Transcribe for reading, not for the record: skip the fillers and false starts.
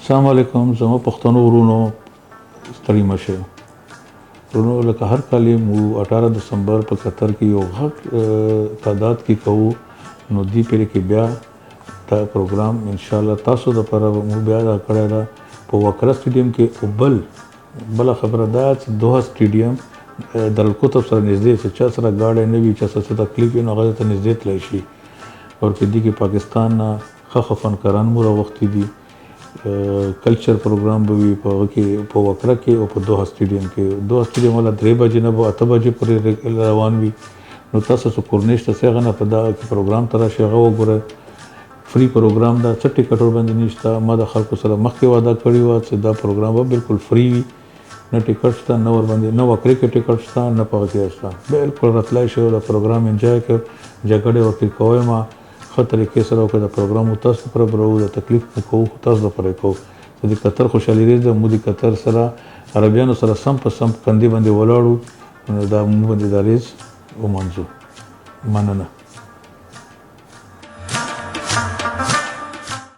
السلام علیکم زما پښتنو ورونو ستړي مشه ورونو لکه هر کال مو 18 دسمبر په قطر کې یو غټ تعداد کې کوو نو دی پیر کې بیا دا پروګرام ان شاء الله تاسو د پر مو بیا دا کړی دا په وکړه سټیډیم کې بل خبره ده چې دوه سټیډیم دارالکتب سره نږدې چې چا سره گاډي نه وي چې څه تکلیف نه هغه ته نږدې تللی شي او په دې کې پاکستان نه ښه فنکاران مو راوختي دي کلچر پروګرام به وي په وکړه کې او په دوه سټیډیم کې دوه سټیډیم ولا 3 بجې نه به 8 بجې پورې روان وي نو تاسو کورنیش ته څنګه نه په دا پروګرام تر شي هغه وګوره فری پروګرام دا څه ټیکټ باندې نشته ما د خلکو سره مخکې وعده کړی و چې دا پروګرام به بالکل فری وي نه ټیکټ شته نه ور باندې نه وکړي کې ټیکټ شته نه پاتې شته بالکل راتلای شي دا پروګرام انجوای کړ جګړه وکړي کوی ما خطر کې سره وکړه دا پروګرام تاسو پر برو د تکلیف کو تاسو پر کو د قطر خوشحالي دې مو د قطر سره عربیانو سره سم په سم کندي باندې ولاړو دا مو باندې داریز ومنځو مننه